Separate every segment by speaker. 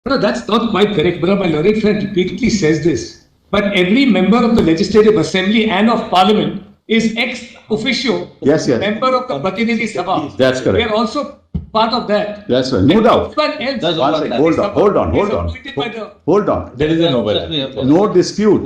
Speaker 1: No, that's not quite correct, brother. My learned friend repeatedly says this. But every member of the Legislative Assembly and of Parliament is ex officio member of the Pratinidhi Sabha.
Speaker 2: That's correct.
Speaker 1: We are also part of that.
Speaker 2: That's right. No doubt.
Speaker 1: Hold
Speaker 2: on.
Speaker 3: There is a no.
Speaker 2: No dispute.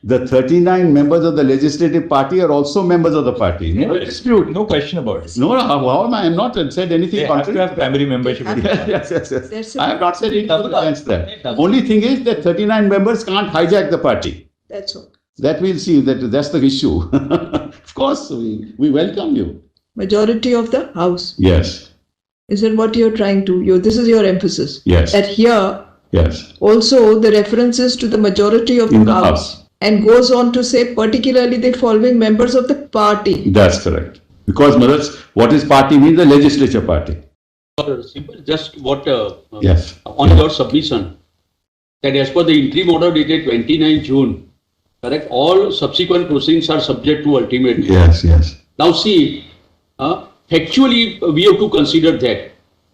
Speaker 2: The 39 members of the legislative party are also members of the party. No dispute.
Speaker 3: No question about it.
Speaker 2: No, how am I? I have not said anything.
Speaker 3: They have to have primary membership.
Speaker 2: Yes. I have not said anything against that. Only thing is that 39 members can't hijack the party.
Speaker 4: That's all.
Speaker 2: That we'll see. That's the issue. Of course, we welcome you.
Speaker 4: Majority of the House.
Speaker 2: Yes.
Speaker 4: Is that what you're trying to? This is your emphasis.
Speaker 2: Yes.
Speaker 4: That here,
Speaker 2: yes.
Speaker 4: Also the references to the majority of the House. And goes on to say particularly the following members of the party.
Speaker 2: That's correct. Because, Maharaj, what is party means? The legislature party.
Speaker 5: Simple, just what
Speaker 2: yes.
Speaker 5: On your submission, that as per the interim order dated 29 June, correct, all subsequent proceedings are subject to ultimate.
Speaker 2: Yes.
Speaker 5: Now see, actually we have to consider that.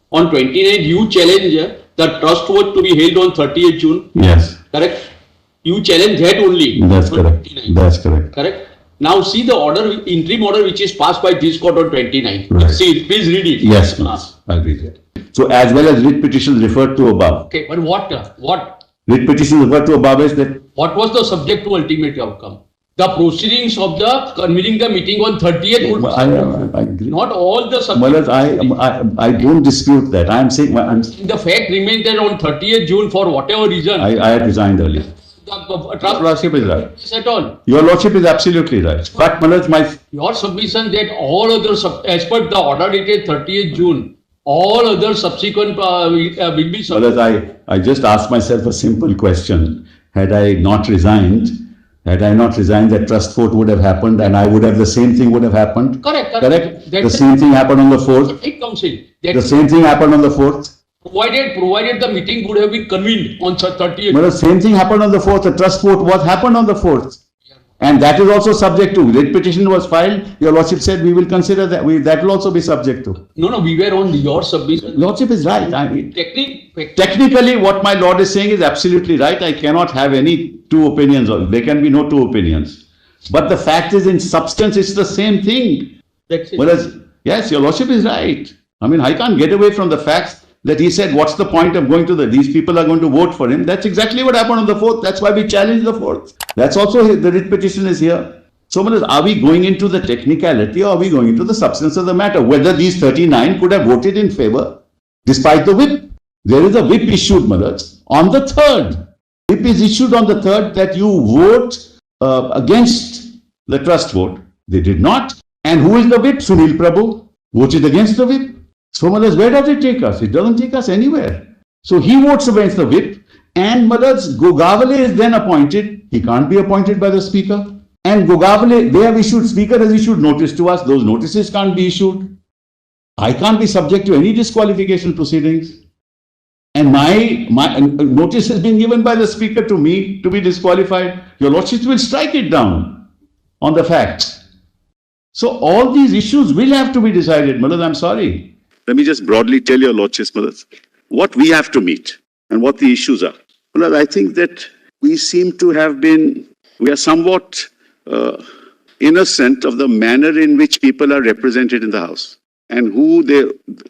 Speaker 5: On 29th, you challenge the trust vote to be held on 30th June.
Speaker 2: Yes.
Speaker 5: Correct? You challenge that only.
Speaker 2: That's correct.
Speaker 5: 29.
Speaker 2: That's correct.
Speaker 5: Correct? Now see the order, interim order which is passed by this court on 29.
Speaker 2: Right.
Speaker 5: See, please read it.
Speaker 2: Yes, please. I'll read it. So as well as writ petitions referred to above.
Speaker 5: Okay, but what?
Speaker 2: Writ petitions referred to above is that.
Speaker 5: What was the subject to ultimate outcome? The proceedings of the convening the meeting on 30th would
Speaker 2: I agree.
Speaker 5: Not all the
Speaker 2: subject. I don't dispute that. I am saying.
Speaker 5: The fact remains that on 30th June, for whatever reason.
Speaker 2: I had resigned earlier. Your Lordship is right.
Speaker 5: At all.
Speaker 2: Your Lordship is absolutely right. But
Speaker 5: your submission that all other, as per the order dated 30th June, all other subsequent will be subject.
Speaker 2: I just asked myself a simple question. Had I not resigned, that trust vote would have happened and I would have, the same thing would have happened.
Speaker 5: Correct.
Speaker 2: The same thing happened on the 4th. The same thing happened on the 4th.
Speaker 5: Provided the meeting would have been convened on 30th.
Speaker 2: But the same thing happened on the 4th. The trust vote happened on the 4th. And that is also subject to. Writ petition was filed. Your Lordship said we will consider that. That will also be subject to.
Speaker 5: No, we were on your submission.
Speaker 2: Lordship is right.
Speaker 5: Technically,
Speaker 2: what my Lord is saying is absolutely right. I cannot have any two opinions. There can be no two opinions. But the fact is, in substance, it's the same thing. Whereas, yes, your Lordship is right. I mean, I can't get away from the facts that he said, what's the point of going to these people are going to vote for him. That's exactly what happened on the 4th. That's why we challenged the 4th. That's also, the writ petition is here. So, are we going into the technicality or are we going into the substance of the matter? Whether these 39 could have voted in favor, despite the whip. There is a whip issued, Maharaj, on the 3rd. Whip is issued on the 3rd that you vote against the trust vote. They did not. And who is the whip? Sunil Prabhu voted against the whip. So, Maharaj, where does it take us? It doesn't take us anywhere. So, he votes against the whip, and Maharaj, Gogavale is then appointed. He can't be appointed by the Speaker. And Gogavale, they have issued, Speaker has issued notice to us. Those notices can't be issued. I can't be subject to any disqualification proceedings. And my notice has been given by the Speaker to me to be disqualified. Your Lordship will strike it down on the facts. So, all these issues will have to be decided. Maharaj, I'm sorry. Let me just broadly tell your Lordship, what we have to meet and what the issues are. Well, I think that we seem to have we are somewhat innocent of the manner in which people are represented in the House and who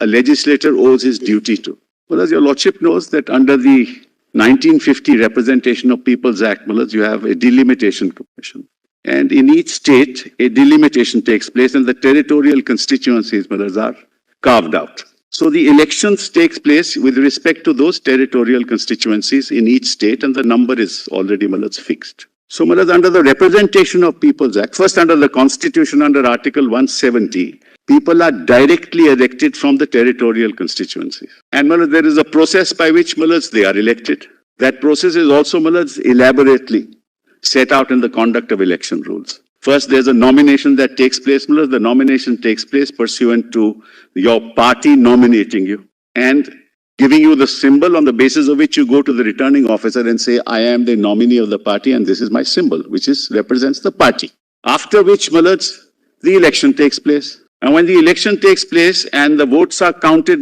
Speaker 2: a legislator owes his duty to. Well, as your Lordship knows that under the 1950 Representation of People's Act, you have a delimitation commission. And in each state, a delimitation takes place and the territorial constituencies, are carved out. So the elections takes place with respect to those territorial constituencies in each state and the number is already fixed. So under the Representation of People's Act, first under the Constitution under Article 170, people are directly elected from the territorial constituencies. And there is a process by which they are elected. That process is also elaborately set out in the conduct of election rules. First, there's a nomination that takes place. The nomination takes place pursuant to your party nominating you and giving you the symbol on the basis of which you go to the returning officer and say, I am the nominee of the party and this is my symbol, which represents the party. After which, the election takes place. And when the election takes place and the votes are counted,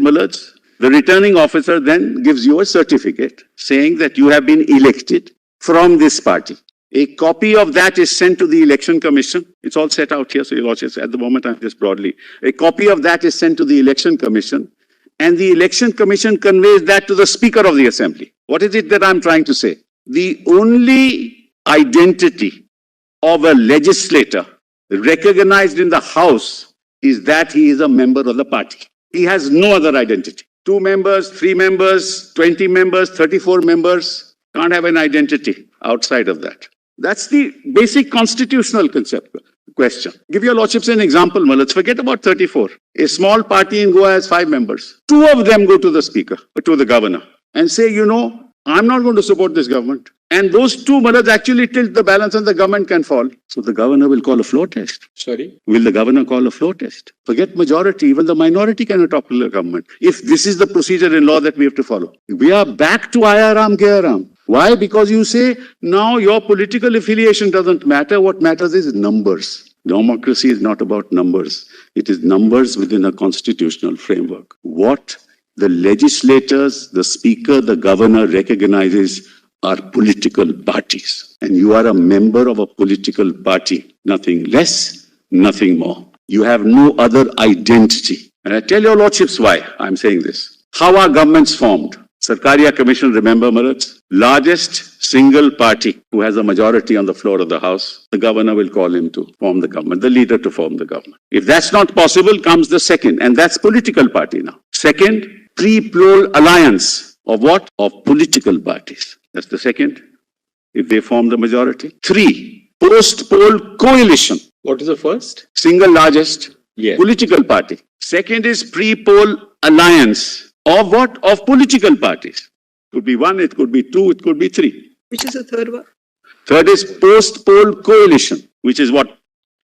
Speaker 2: The returning officer then gives you a certificate saying that you have been elected from this party. A copy of that is sent to the Election Commission. It's all set out here, so you'll watch it. At the moment, I'm just broadly. A copy of that is sent to the Election Commission, and the Election Commission conveys that to the Speaker of the Assembly. What is it that I'm trying to say? The only identity of a legislator recognized in the House is that he is a member of the party. He has no other identity. 2 members, 3 members, 20 members, 34 members can't have an identity outside of that. That's the basic constitutional question. Give your lordships an example. Let's forget about 34. A small party in Goa has 5 members. 2 of them go to the speaker, to the governor, and say, you know, I'm not going to support this government. And those 2 brothers actually tilt the balance and the government can fall. So the governor will call a floor test.
Speaker 5: Sorry?
Speaker 2: Will the governor call a floor test? Forget majority, even the minority cannot topple the government. If this is the procedure in law that we have to follow. We are back to Ayaram Gayaram. Why? Because you say, now your political affiliation doesn't matter. What matters is numbers. Democracy is not about numbers. It is numbers within a constitutional framework. What the legislators, the speaker, the governor recognizes are political parties. And you are a member of a political party. Nothing less, nothing more. You have no other identity. And I tell your lordships why I'm saying this. How are governments formed? Sarkaria Commission, remember, Maharaj? Largest single party who has a majority on the floor of the House. The governor will call him to form the government, the leader to form the government. If that's not possible, comes the second, and that's political party now. Second, pre-poll alliance of what? Of political parties. That's the second, if they form the majority. 3, post-poll coalition.
Speaker 3: What is the first?
Speaker 2: Single largest political party. Second is pre-poll alliance. Of what? Of political parties. Could be 1, it could be 2, it could be 3.
Speaker 4: Which is the third one?
Speaker 2: Third is post-poll coalition, which is what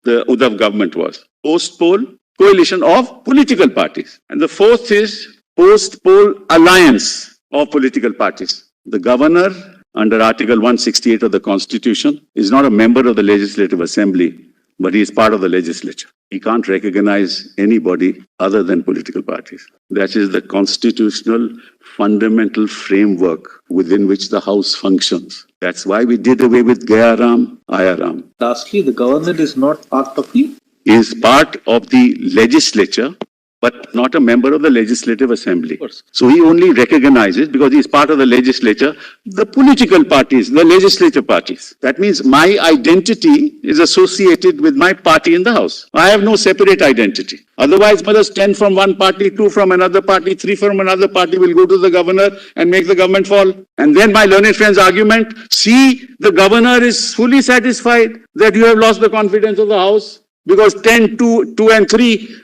Speaker 2: the Uddhav government was. Post-poll coalition of political parties. And the fourth is post-poll alliance of political parties. The governor, under Article 168 of the Constitution, is not a member of the Legislative Assembly, but he is part of the legislature. He can't recognize anybody other than political parties. That is the constitutional fundamental framework within which the House functions. That's why we did away with Gayaram, Ayaram.
Speaker 6: Lastly, the governor is not part of the...
Speaker 2: Is part of the legislature, but not a member of the Legislative Assembly. So he only recognizes, because he is part of the legislature, the political parties, the legislative parties. That means my identity is associated with my party in the House. I have no separate identity. Otherwise, mothers 10 from one party, 2 from another party, 3 from another party will go to the governor and make the government fall. And then my learned friend's argument, see, the governor is fully satisfied that you have lost the confidence of the House. Because 10, 2 and 3,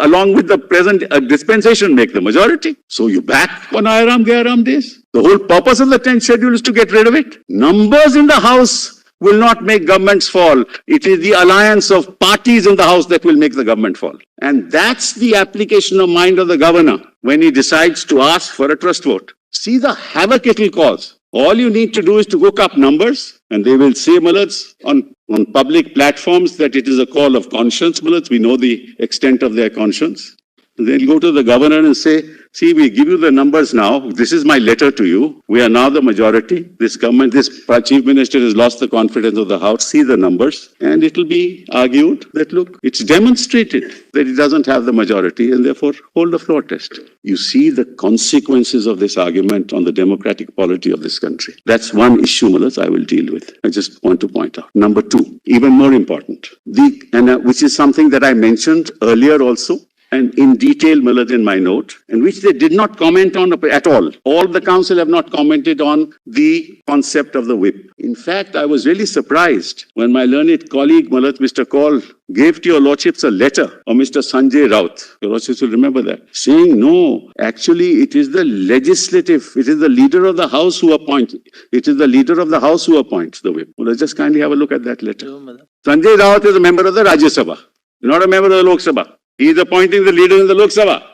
Speaker 2: along with the present dispensation, make the majority. So you back on Ayaram Gayaram days. The whole purpose of the 10th schedule is to get rid of it. Numbers in the House will not make governments fall. It is the alliance of parties in the House that will make the government fall. And that's the application of mind of the governor when he decides to ask for a trust vote. See the havoc it will cause. All you need to do is to look up numbers, and they will say, Mullahs, on public platforms that it is a call of conscience, Mullahs. We know the extent of their conscience. They'll go to the governor and say, see, we give you the numbers now. This is my letter to you. We are now the majority. This government, this chief minister has lost the confidence of the House. See the numbers. And it will be argued that, look, it's demonstrated that it doesn't have the majority and therefore hold the floor test. You see the consequences of this argument on the democratic polity of this country. That's one issue, Mullahs, I will deal with. I just want to point out. Number 2, even more important, which is something that I mentioned earlier also, and in detail, Mullahs, in my note, and which they did not comment on at all. All the council have not commented on the concept of the whip. In fact, I was really surprised when my learned colleague, Mullahs, Mr. Kaul, gave to your lordships a letter of Mr. Sanjay Raut. Your lordships will remember that. Saying, no, actually it is the legislative, it is the leader of the House who appoints. It is the leader of the House who appoints the whip. Well, let's just kindly have a look at that letter. Sanjay Raut is a member of the Rajya Sabha, not a member of the Lok Sabha. He is appointing the leader in the Lok Sabha.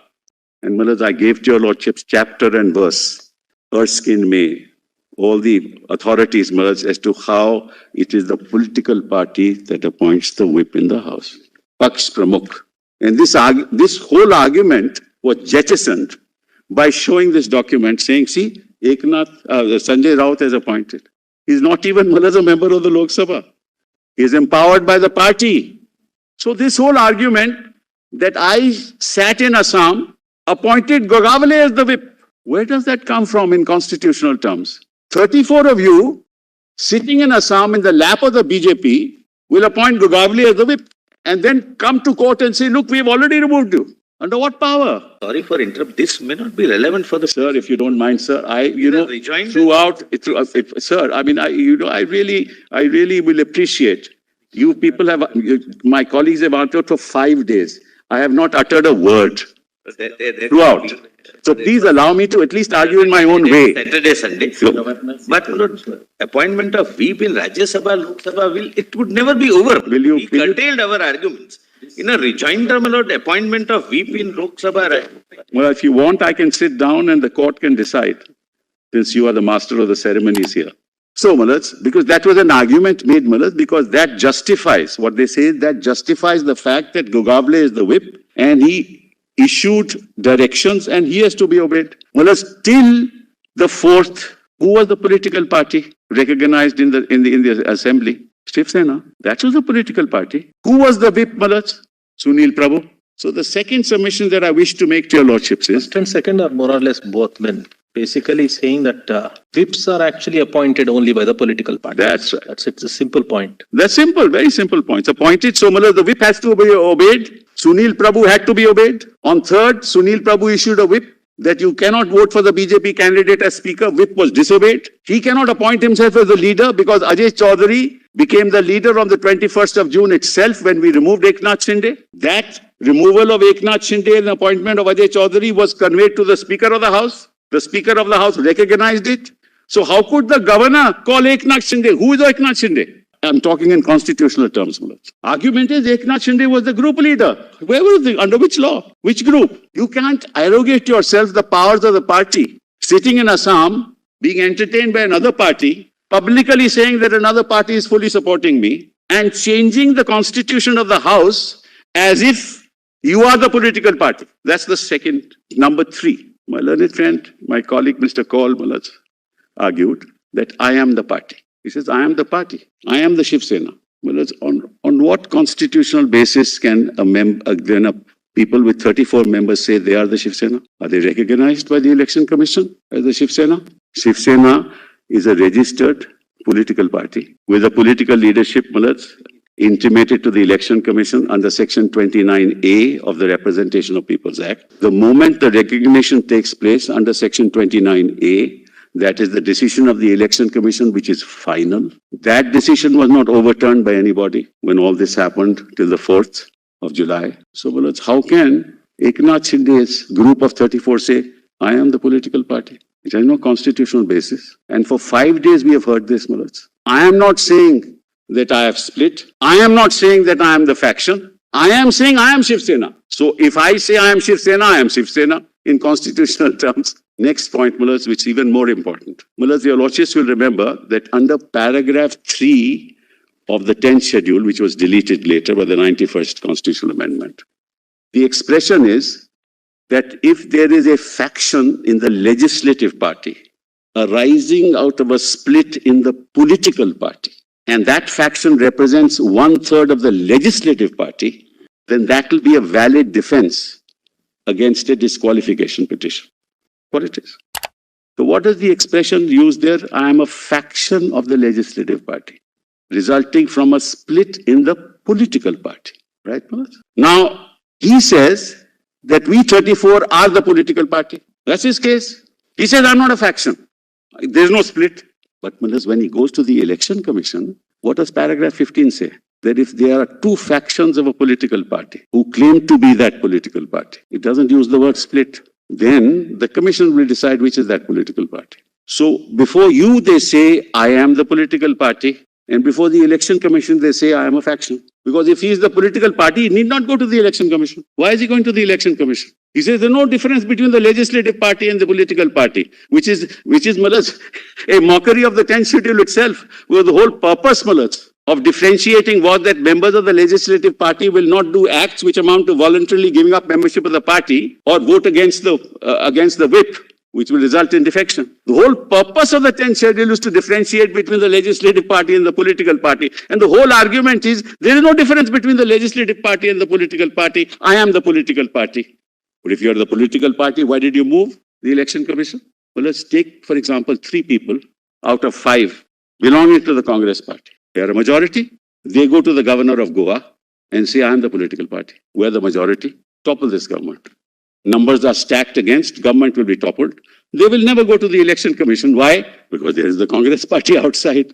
Speaker 2: And Mullahs, I gave to your lordships chapter and verse, Erskine May, all the authorities, Mullahs, as to how it is the political party that appoints the whip in the House. Paksh Pramukh. And this whole argument was jettisoned by showing this document saying, see, Sanjay Raut is appointed. He's not even a member of the Lok Sabha. He's empowered by the party. So this whole argument that I sat in Assam, appointed Gogavale as the whip, where does that come from in constitutional terms? 34 of you sitting in Assam in the lap of the BJP will appoint Gogavale as the whip and then come to court and say, look, we've already removed you. Under what power?
Speaker 7: Sorry for interrupt. This may not be relevant for the.
Speaker 2: Sir, if you don't mind, sir, sir, I mean, I really will appreciate. You people have, my colleagues have answered for 5 days. I have not uttered a word throughout. So please allow me to at least argue in my own way.
Speaker 7: Saturday, Sunday. But appointment of whip in Rajya Sabha, Lok Sabha, it would never be over. We curtailed our arguments. In a rejoinder, my lord, appointment of whip in Lok Sabha.
Speaker 2: Well, if you want, I can sit down and the court can decide, since you are the master of the ceremonies here. So, Malaj, because that was an argument made, Malaj, because that justifies, what they say, that justifies the fact that Gogavale is the whip and he issued directions and he has to be obeyed. Malaj, till the 4th, who was the political party recognized in the assembly? Shiv Sena. That was a political party. Who was the whip, Malaj? Sunil Prabhu. So the second submission that I wish to make to your lordships is...
Speaker 6: First and second are more or less both men. Basically saying that whips are actually appointed only by the political party.
Speaker 2: That's right.
Speaker 6: It's a simple point.
Speaker 2: That's simple, very simple point. It's appointed, so Malaj, the whip has to be obeyed. Sunil Prabhu had to be obeyed. On 3rd, Sunil Prabhu issued a whip that you cannot vote for the BJP candidate as speaker. Whip was disobeyed. He cannot appoint himself as the leader because Ajay Chaudhary became the leader on the 21st of June itself when we removed Eknath Shinde. That removal of Eknath Shinde and appointment of Ajay Chaudhary was conveyed to the Speaker of the House. The Speaker of the House recognized it. So how could the governor call Eknath Shinde? Who is Eknath Shinde? I'm talking in constitutional terms, Malaj. Argument is Eknath Shinde was the group leader. Where was it? Under which law? Which group? You can't arrogate yourself the powers of the party. Sitting in Assam, being entertained by another party, publicly saying that another party is fully supporting me, and changing the constitution of the House as if you are the political party. That's the second. Number 3. My learned friend, my colleague, Mr. Kaul, Malaj, argued that I am the party. He says, I am the party. I am the Shiv Sena. Well, on what constitutional basis can people with 34 members say they are the Shiv Sena? Are they recognized by the Election Commission as the Shiv Sena? Shiv Sena is a registered political party with a political leadership, intimated to the Election Commission under Section 29A of the Representation of People's Act. The moment the recognition takes place under Section 29A, that is the decision of the Election Commission, which is final. That decision was not overturned by anybody when all this happened till the 4th of July. So, how can Eknath Shinde's group of 34 say, I am the political party? It has no constitutional basis. And for 5 days we have heard this, Malaj. I am not saying that I have split. I am not saying that I am the faction. I am saying I am Shiv Sena. So if I say I am Shiv Sena, I am Shiv Sena in constitutional terms. Next point, Mullah, which is even more important. Mullah, your lordships will remember that under paragraph 3 of the 10th schedule, which was deleted later by the 91st constitutional amendment, the expression is that if there is a faction in the legislative party arising out of a split in the political party, and that faction represents 1/3 of the legislative party, then that will be a valid defense against a disqualification petition. What it is. So what is the expression used there? I am a faction of the legislative party, resulting from a split in the political party. Right, Manoj? Now, he says that we 34 are the political party. That's his case. He says, I'm not a faction. There's no split. But Manoj, when he goes to the Election Commission, what does paragraph 15 say? That if there are two factions of a political party who claim to be that political party, it doesn't use the word split. Then the commission will decide which is that political party. So before you, they say, I am the political party. And before the election commission, they say, I am a faction. Because if he is the political party, he need not go to the election commission. Why is he going to the election commission? He says there's no difference between the legislative party and the political party, which is Malas, a mockery of the 10th schedule itself, where the whole purpose, Malas,
Speaker 7: of differentiating was that members of the legislative party will not do acts which amount to voluntarily giving up membership of the party or vote against the whip, which will result in defection. The whole purpose of the 10th schedule is to differentiate between the legislative party and the political party. And the whole argument is there is no difference between the legislative party and the political party. I am the political party. But if you are the political party, why did you move the election commission? Well, let's take, for example, 3 people out of 5 belonging to the Congress party. They are a majority. They go to the governor of Goa and say, I am the political party. We are the majority. Topple this government. Numbers are stacked against, government will be toppled. They will never go to the election commission. Why? Because there is the Congress party outside.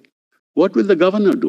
Speaker 7: What will the governor do?